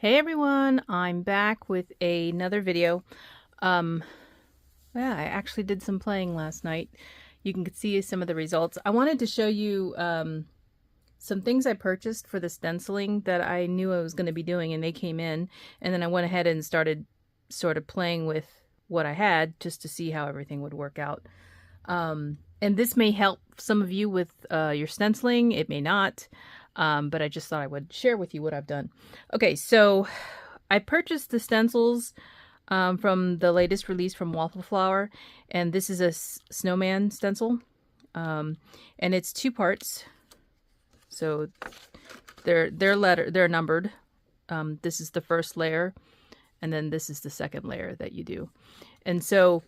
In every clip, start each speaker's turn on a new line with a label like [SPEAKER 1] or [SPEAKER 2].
[SPEAKER 1] Hey everyone, I'm back with another video. Um, yeah, I actually did some playing last night. You can see some of the results. I wanted to show you some things I purchased for the stenciling that I knew I was going to be doing, and they came in, and then I went ahead and started sort of playing with what I had just to see how everything would work out. And this may help some of you with your stenciling. It may not. But I just thought I would share with you what I've done. Okay, so I purchased the stencils from the latest release from Waffle Flower, and this is a snowman stencil, and it's two parts. So they're numbered. This is the first layer, and then this is the second layer that you do. And so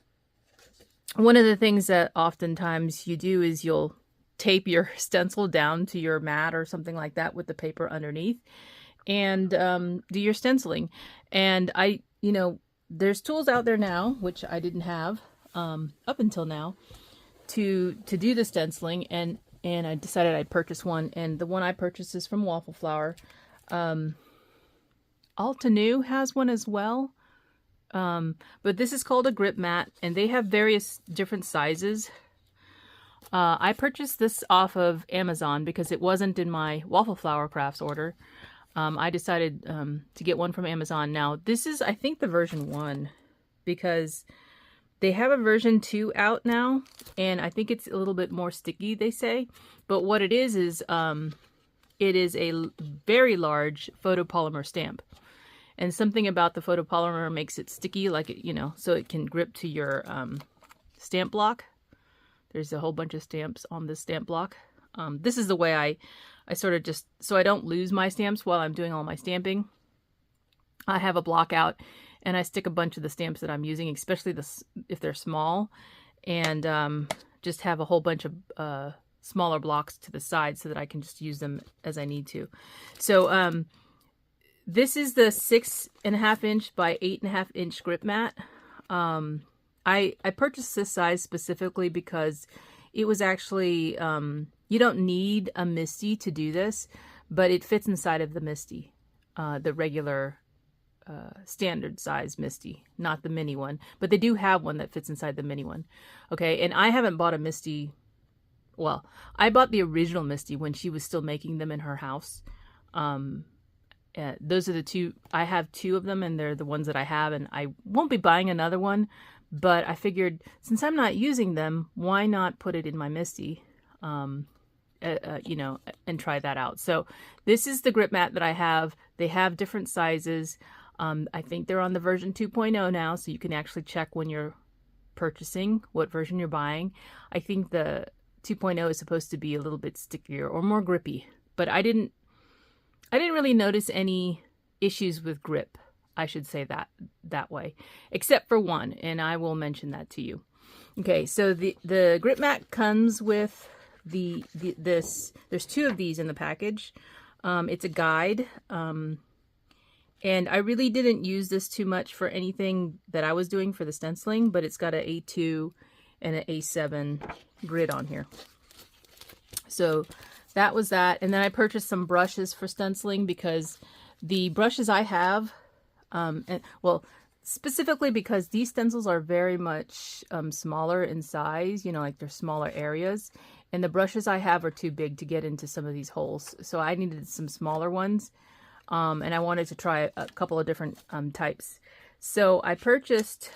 [SPEAKER 1] one of the things that oftentimes you do is you'll tape your stencil down to your mat or something like that with the paper underneath and do your stenciling. And there's tools out there now, which I didn't have up until now, to do the stenciling, and I decided I'd purchase one, and the one I purchased is from Waffle Flower. Alta New has one as well, but this is called a grip mat, and they have various different sizes. I purchased this off of Amazon because it wasn't in my Waffle Flower Crafts order. I decided to get one from Amazon. Now, this is, I think, the version 1, because they have a version 2 out now, and I think it's a little bit more sticky, they say. But what it is it is a very large photopolymer stamp. And something about the photopolymer makes it sticky, like it, so it can grip to your stamp block. There's a whole bunch of stamps on this stamp block. This is the way I sort of just, so I don't lose my stamps while I'm doing all my stamping. I have a block out, and I stick a bunch of the stamps that I'm using, especially if they're small, and just have a whole bunch of smaller blocks to the side so that I can just use them as I need to. So this is the 6.5 inch by 8.5 inch grip mat. I purchased this size specifically because it was actually, you don't need a MISTI to do this, but it fits inside of the MISTI, the regular standard size MISTI, not the mini one. But they do have one that fits inside the mini one. Okay, and I haven't bought a MISTI. Well, I bought the original MISTI when she was still making them in her house. Those are the two. I have 2 of them, and they're the ones that I have, and I won't be buying another one. But I figured, since I'm not using them, why not put it in my MISTI, and try that out. So this is the grip mat that I have. They have different sizes. I think they're on the version 2.0 now, so you can actually check when you're purchasing what version you're buying. I think the 2.0 is supposed to be a little bit stickier or more grippy, but I didn't really notice any issues with grip. I should say that way, except for one, and I will mention that to you. Okay, so the grip mat comes with this. There's 2 of these in the package. It's a guide, and I really didn't use this too much for anything that I was doing for the stenciling, but it's got an A2 and an A7 grid on here. So that was that, and then I purchased some brushes for stenciling because the brushes I have. Specifically because these stencils are very much smaller in size, like they're smaller areas, and the brushes I have are too big to get into some of these holes. So I needed some smaller ones, and I wanted to try a couple of different types. So I purchased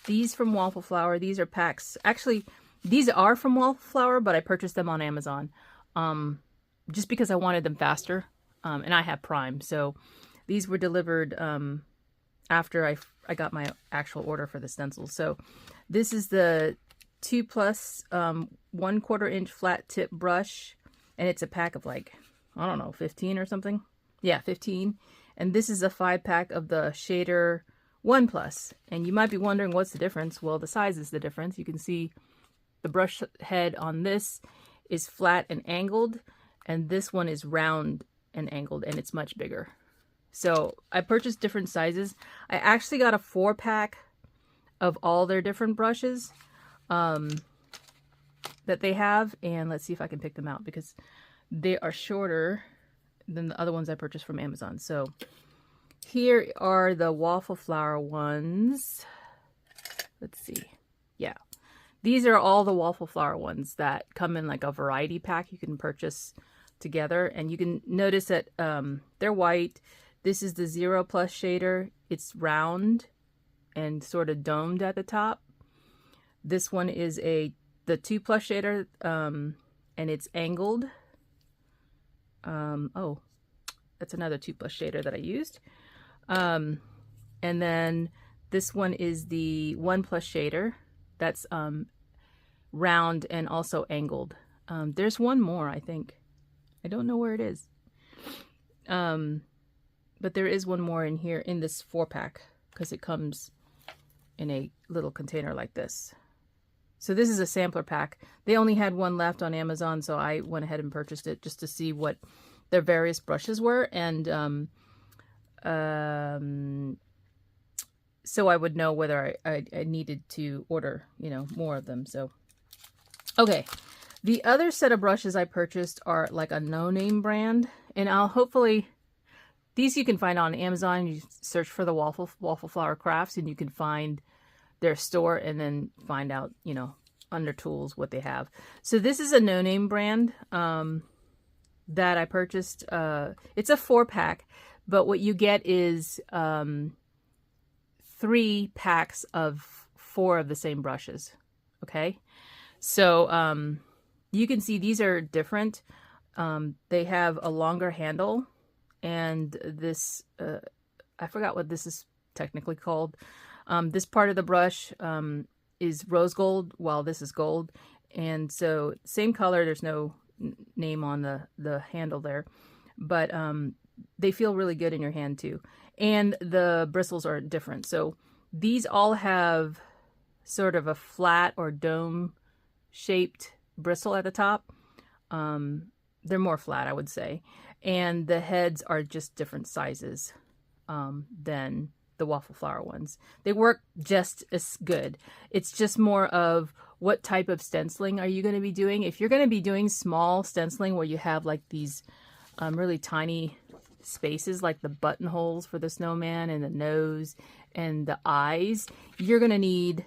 [SPEAKER 1] these from Waffle Flower. These are packs. Actually, these are from Waffle Flower, but I purchased them on Amazon just because I wanted them faster, and I have Prime, so these were delivered after I got my actual order for the stencil. So this is the 2+ 1/4 inch flat tip brush, and it's a pack of like, I don't know, 15 or something. Yeah, 15. And this is a 5-pack of the shader 1+. And you might be wondering, what's the difference? Well, the size is the difference. You can see the brush head on this is flat and angled, and this one is round and angled, and it's much bigger. So I purchased different sizes. I actually got a 4-pack of all their different brushes that they have. And let's see if I can pick them out, because they are shorter than the other ones I purchased from Amazon. So here are the waffle flower ones. Let's see. Yeah. These are all the waffle flower ones that come in like a variety pack you can purchase together. And you can notice that they're white. This is the 0+ shader. It's round and sort of domed at the top. This one is the 2+ shader, and it's angled. Oh, that's another 2+ shader that I used. And then this one is the 1+ shader. That's round and also angled. There's one more, I think. I don't know where it is. But there is one more in here in this 4-pack because it comes in a little container like this. So this is a sampler pack. They only had one left on Amazon, so I went ahead and purchased it just to see what their various brushes were, and so I would know whether I needed to order, you know, more of them. So, okay. The other set of brushes I purchased are like a no-name brand, and I'll hopefully, these you can find on Amazon. You search for the Waffle Flower Crafts, and you can find their store and then find out, you know, under tools what they have. So this is a no-name brand that I purchased. It's a 4-pack, but what you get is 3 packs of 4 of the same brushes. Okay, so you can see these are different. They have a longer handle, and this I forgot what this is technically called. This part of the brush is rose gold, while this is gold, and so same color. There's no name on the handle there, but they feel really good in your hand too, and the bristles are different. So these all have sort of a flat or dome shaped bristle at the top. They're more flat, I would say, and the heads are just different sizes than the waffle flower ones. They work just as good. It's just more of what type of stenciling are you going to be doing. If you're going to be doing small stenciling where you have like these really tiny spaces, like the buttonholes for the snowman and the nose and the eyes, you're going to need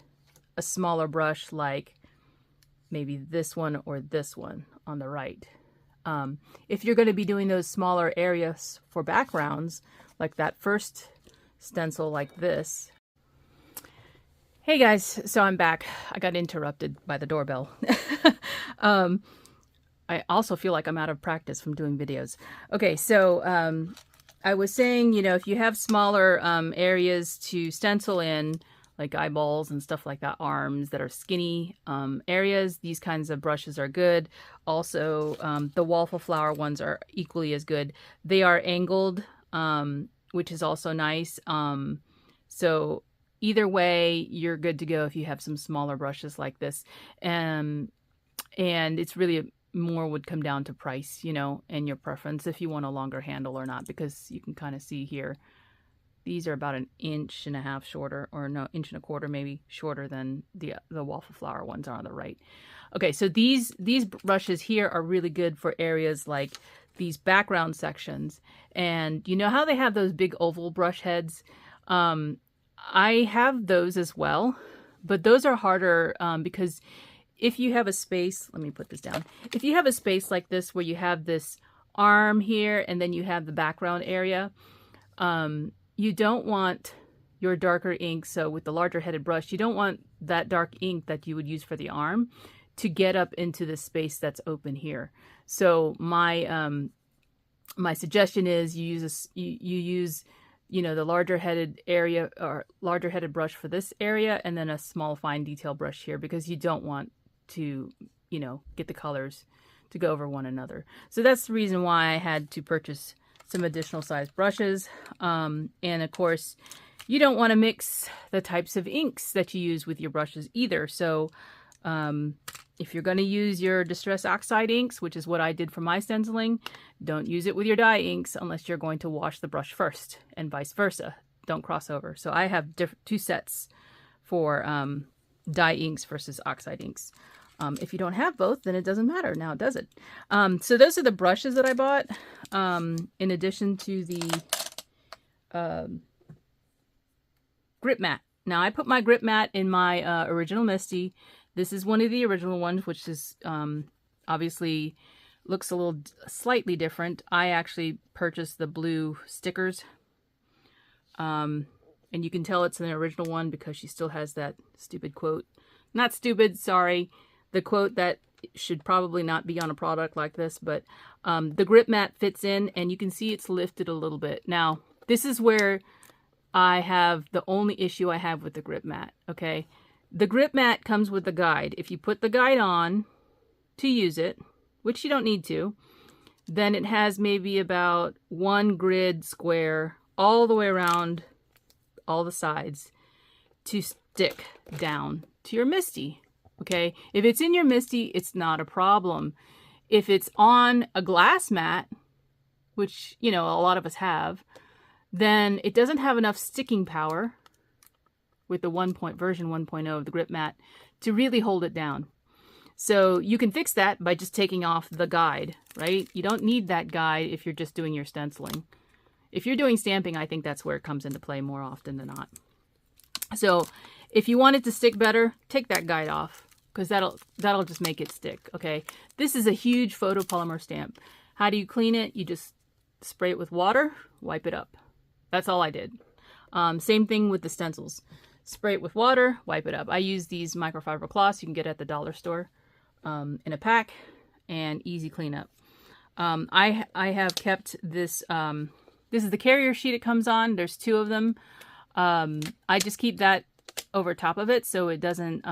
[SPEAKER 1] a smaller brush, like maybe this one or this one on the right. If you're going to be doing those smaller areas for backgrounds, like that first stencil like this. Hey guys, so I'm back. I got interrupted by the doorbell. I also feel like I'm out of practice from doing videos. Okay, so I was saying, you know, if you have smaller areas to stencil in, like eyeballs and stuff like that, arms that are skinny areas, these kinds of brushes are good. Also, the waffle flower ones are equally as good. They are angled, which is also nice. So either way, you're good to go if you have some smaller brushes like this. And it's really more would come down to price, you know, and your preference if you want a longer handle or not, because you can kind of see here, these are about 1.5 inches shorter, or no, 1.25 inches maybe shorter than the waffle flower ones are on the right. Okay, so these brushes here are really good for areas like these background sections. And you know how they have those big oval brush heads? I have those as well, but those are harder because if you have a space, let me put this down. If you have a space like this where you have this arm here and then you have the background area, you don't want your darker ink. So with the larger headed brush, you don't want that dark ink that you would use for the arm to get up into the space that's open here. So my my suggestion is you use you know, the larger headed area or larger headed brush for this area, and then a small fine detail brush here, because you don't want to, you know, get the colors to go over one another. So that's the reason why I had to purchase some additional size brushes. And of course, you don't want to mix the types of inks that you use with your brushes either. So if you're going to use your Distress Oxide inks, which is what I did for my stenciling, don't use it with your dye inks unless you're going to wash the brush first, and vice versa. Don't cross over. So I have 2 sets for dye inks versus oxide inks. If you don't have both, then it doesn't matter. Now, does it? So those are the brushes that I bought, in addition to the grip mat. Now, I put my grip mat in my original Misty. This is one of the original ones, which is obviously looks a little slightly different. I actually purchased the blue stickers. And you can tell it's an original one because she still has that stupid quote. Not stupid, sorry. The quote that should probably not be on a product like this, but the grip mat fits in and you can see it's lifted a little bit. Now, this is where I have the only issue I have with the grip mat, okay? The grip mat comes with the guide. If you put the guide on to use it, which you don't need to, then it has maybe about one grid square all the way around all the sides to stick down to your Misty, okay? If it's in your Misty, it's not a problem. If it's on a glass mat, which, you know, a lot of us have, then it doesn't have enough sticking power with the version 1.0 of the grip mat to really hold it down. So you can fix that by just taking off the guide, right? You don't need that guide if you're just doing your stenciling. If you're doing stamping, I think that's where it comes into play more often than not. So if you want it to stick better, take that guide off because that'll just make it stick, okay? This is a huge photopolymer stamp. How do you clean it? You just spray it with water, wipe it up. That's all I did. Same thing with the stencils. Spray it with water, wipe it up. I use these microfiber cloths you can get at the dollar store in a pack, and easy cleanup. I have kept this, this is the carrier sheet it comes on. There's 2 of them. I just keep that over top of it so it doesn't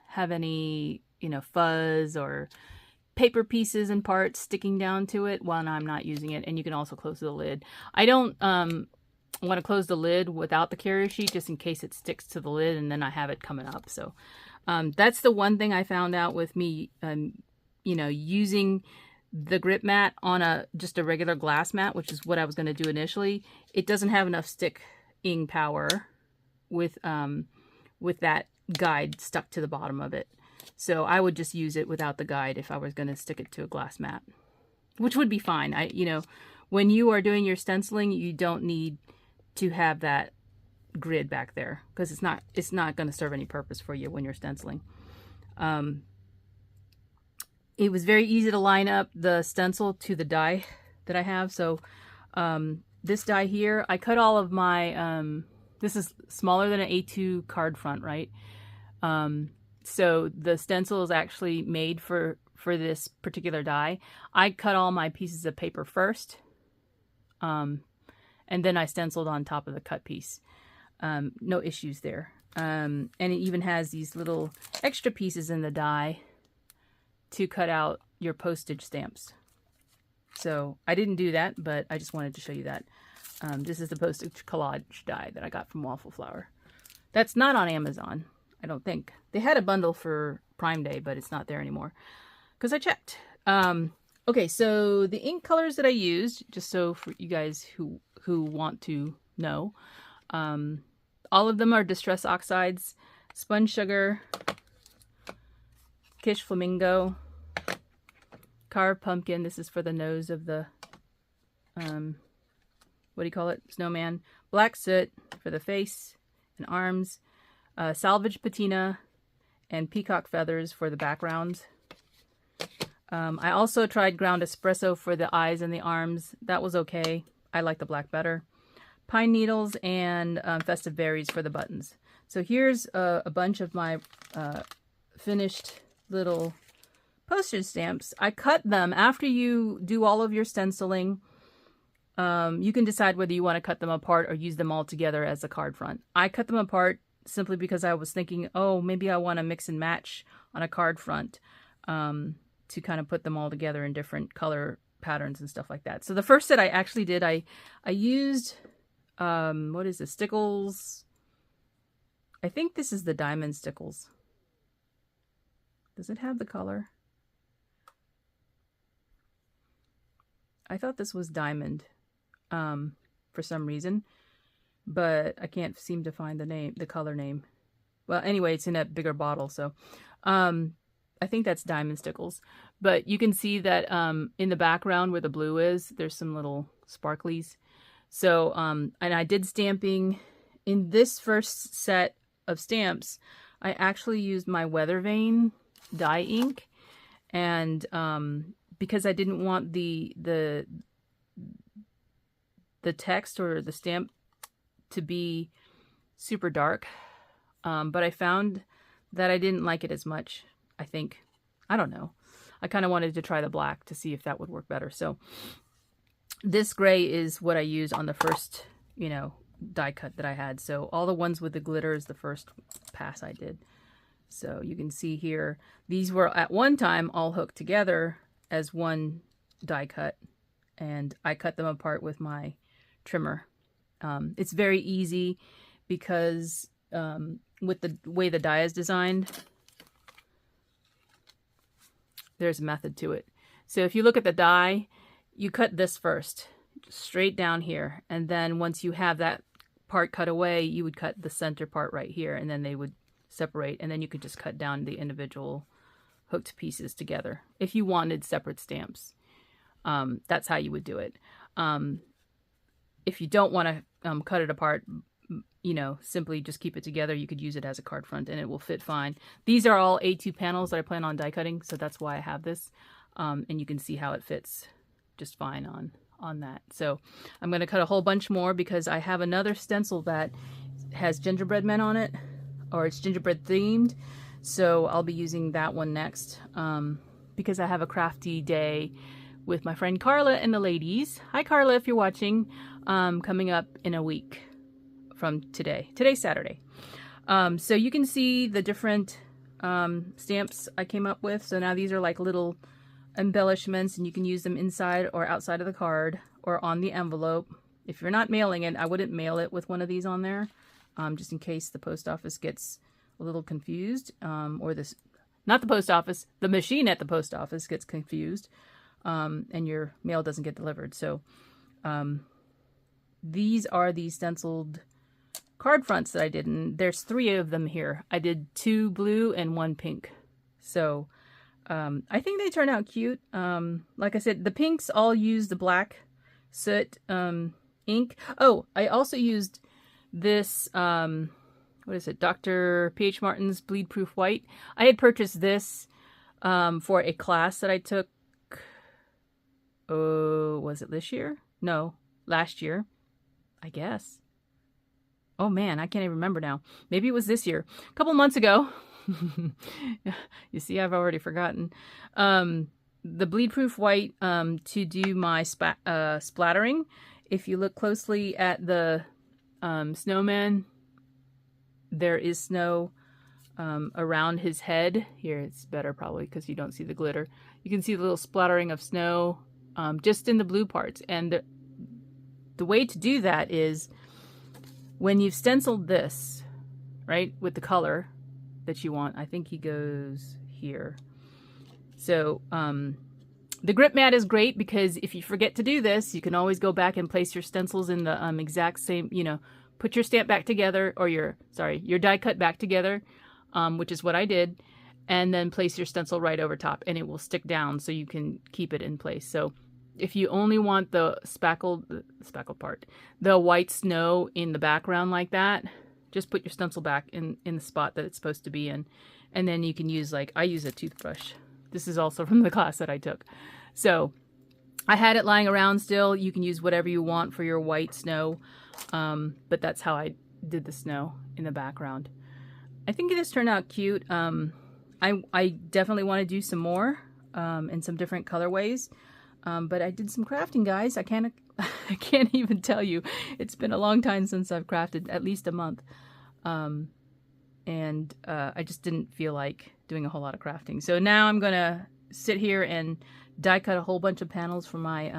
[SPEAKER 1] have any, you know, fuzz or paper pieces and parts sticking down to it while I'm not using it. And you can also close the lid. I don't want to close the lid without the carrier sheet just in case it sticks to the lid and then I have it coming up. So that's the one thing I found out with me, you know, using the grip mat on just a regular glass mat, which is what I was going to do initially. It doesn't have enough sticking power with that guide stuck to the bottom of it. So I would just use it without the guide if I was going to stick it to a glass mat, which would be fine. You know, when you are doing your stenciling, you don't need to have that grid back there because it's not going to serve any purpose for you when you're stenciling. It was very easy to line up the stencil to the die that I have. So this die here, I cut all of my, this is smaller than an A2 card front, right? So the stencil is actually made for this particular die. I cut all my pieces of paper first, and then I stenciled on top of the cut piece. No issues there. And it even has these little extra pieces in the die to cut out your postage stamps. So I didn't do that, but I just wanted to show you that. This is the postage collage die that I got from Waffle Flower. That's not on Amazon, I don't think. They had a bundle for Prime Day, but it's not there anymore because I checked. Okay, so the ink colors that I used, just so for you guys who want to know, all of them are Distress Oxides, Sponge Sugar, Kish Flamingo, Carved Pumpkin. This is for the nose of the, what do you call it? Snowman. Black Soot for the face and arms. Salvage Patina and Peacock Feathers for the backgrounds. I also tried Ground Espresso for the eyes and the arms. That was okay. I like the black better. Pine Needles and Festive Berries for the buttons. So here's a bunch of my finished little postage stamps. I cut them after you do all of your stenciling. You can decide whether you want to cut them apart or use them all together as a card front. I cut them apart simply because I was thinking, oh, maybe I want to mix and match on a card front to kind of put them all together in different color patterns and stuff like that. So the first set I actually did, I used, what is this, Stickles? I think this is the Diamond Stickles. Does it have the color? I thought this was Diamond for some reason, but I can't seem to find the color name. Well, anyway, it's in a bigger bottle, so I I think that's diamond stickles. But you can see that in the background where the blue is, there's some little sparklies. So, and I did stamping in this first set of stamps. I actually used my Weather Vane dye ink, and because I didn't want the text or the stamp to be super dark, but I found that I didn't like it as much. I think, I don't know. I kind of wanted to try the black to see if that would work better. So this gray is what I used on the first, you know, die cut that I had. So all the ones with the glitter is the first pass I did. So you can see here, these were at one time all hooked together as one die cut, and I cut them apart with my trimmer. It's very easy because with the way the die is designed, there's a method to it. So if you look at the die, you cut this first, straight down here, and then once you have that part cut away, you would cut the center part right here, and then they would separate, and then you could just cut down the individual hooked pieces together. If you wanted separate stamps, that's how you would do it. If you don't want to cut it apart, you know, simply just keep it together. You could use it as a card front and it will fit fine. These are all A2 panels that I plan on die cutting, so that's why I have this. And you can see how it fits just fine on that. So I'm going to cut a whole bunch more because I have another stencil that has gingerbread men on it, or it's gingerbread themed. So I'll be using that one next because I have a crafty day with my friend Carla and the ladies. Hi Carla, if you're watching, coming up in a week from today. Today's Saturday. So you can see the different stamps I came up with. So now these are like little embellishments, and you can use them inside or outside of the card or on the envelope. If you're not mailing it, I wouldn't mail it with one of these on there, just in case the post office gets a little confused, or this, not the post office, the machine at the post office gets confused, and your mail doesn't get delivered. So these are the stenciled card fronts that I did, and there's 3 of them here. I did 2 blue and 1 pink. So I think they turn out cute. Like I said, the pinks all use the black soot ink. Oh, I also used this, what is it, Dr. P.H. Martin's Bleed Proof White. I had purchased this for a class that I took, oh, was it this year? No, last year, I guess. Oh man, I can't even remember now. Maybe it was this year. A couple months ago. You see, I've already forgotten. The Bleed Proof White to do my splattering. If you look closely at the snowman, there is snow around his head. Here, it's better probably because you don't see the glitter. You can see the little splattering of snow just in the blue parts. And the way to do that is when you've stenciled this, right, with the color that you want. I think he goes here. So the grip mat is great because if you forget to do this, you can always go back and place your stencils in the exact same, you know, put your stamp back together, or your die cut back together, which is what I did, and then place your stencil right over top, and it will stick down so you can keep it in place. So if you only want the spackled part, the white snow in the background like that, just put your stencil back in the spot that it's supposed to be in. And then you can use, like, I use a toothbrush. This is also from the class that I took. So I had it lying around still. You can use whatever you want for your white snow. But that's how I did the snow in the background. I think this turned out cute. I definitely want to do some more in some different colorways. But I did some crafting, guys. I can't even tell you. It's been a long time since I've crafted, at least a month. And I just didn't feel like doing a whole lot of crafting. So now I'm going to sit here and die cut a whole bunch of panels for my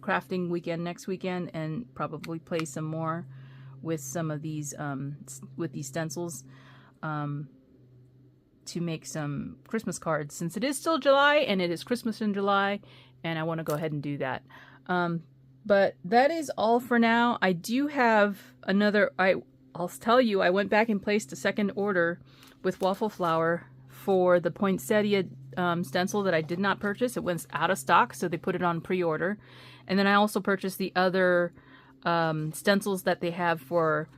[SPEAKER 1] crafting weekend next weekend, and probably play some more with some of these, with these stencils, to make some Christmas cards, since it is still July and it is Christmas in July, and I want to go ahead and do that. But that is all for now. I do have another, I'll tell you, I went back and placed a second order with waffle flour for the poinsettia stencil that I did not purchase. It went out of stock, so they put it on pre-order. And then I also purchased the other stencils that they have for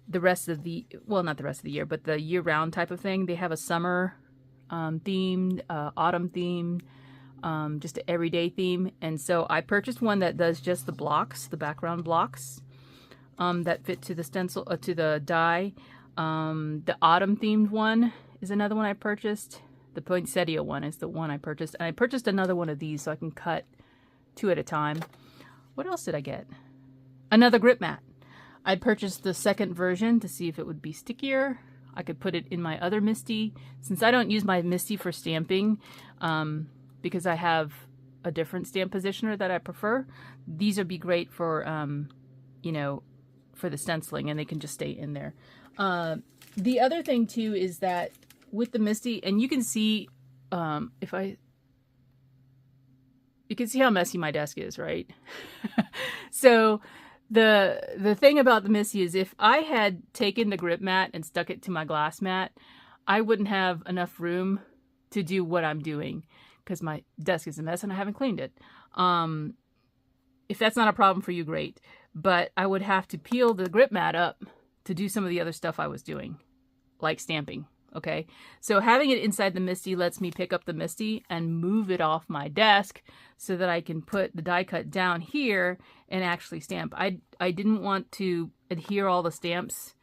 [SPEAKER 1] the rest of the, well, not the rest of the year, but the year-round type of thing. They have a summer themed, autumn themed, just an everyday theme. And so I purchased one that does just the blocks, the background blocks that fit to the stencil, to the die. The autumn themed one is another one I purchased. The poinsettia one is the one I purchased. And I purchased another one of these so I can cut 2 at a time. What else did I get? Another grip mat. I purchased the second version to see if it would be stickier. I could put it in my other MISTI. Since I don't use my MISTI for stamping, because I have a different stamp positioner that I prefer, these would be great for, you know, for the stenciling, and they can just stay in there. The other thing too is that with the MISTI, and you can see, you can see how messy my desk is, right? So the thing about the MISTI is if I had taken the grip mat and stuck it to my glass mat, I wouldn't have enough room to do what I'm doing because my desk is a mess and I haven't cleaned it. If that's not a problem for you, great. But I would have to peel the grip mat up to do some of the other stuff I was doing, like stamping. Okay, so having it inside the MISTI lets me pick up the MISTI and move it off my desk so that I can put the die cut down here and actually stamp. I didn't want to adhere all the stamps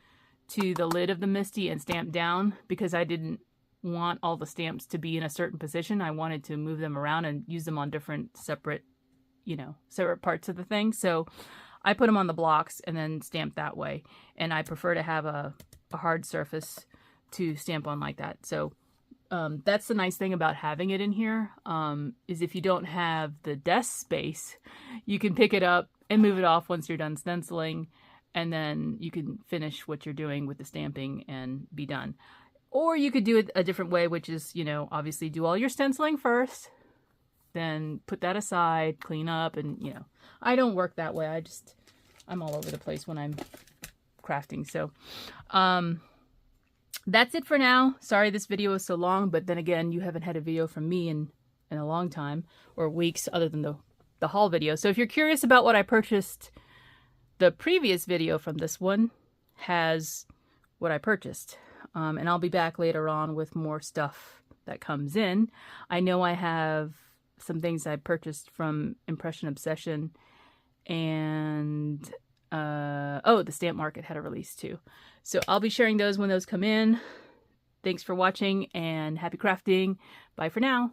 [SPEAKER 1] to the lid of the MISTI and stamp down because I didn't want all the stamps to be in a certain position. I wanted to move them around and use them on different separate, you know, separate parts of the thing. So I put them on the blocks and then stamp that way. And I prefer to have a hard surface to stamp on like that. So that's the nice thing about having it in here, is if you don't have the desk space, you can pick it up and move it off once you're done stenciling, and then you can finish what you're doing with the stamping and be done. Or you could do it a different way, which is, you know, obviously do all your stenciling first, then put that aside, clean up, and, you know, I don't work that way. I'm all over the place when I'm crafting. So, that's it for now. Sorry this video was so long, but then again, you haven't had a video from me in a long time, or weeks, other than the haul video. So if you're curious about what I purchased, the previous video from this one has what I purchased. And I'll be back later on with more stuff that comes in. I know I have some things I purchased from Impression Obsession, and oh, the Stamp Market had a release too. So I'll be sharing those when those come in. Thanks for watching and happy crafting. Bye for now.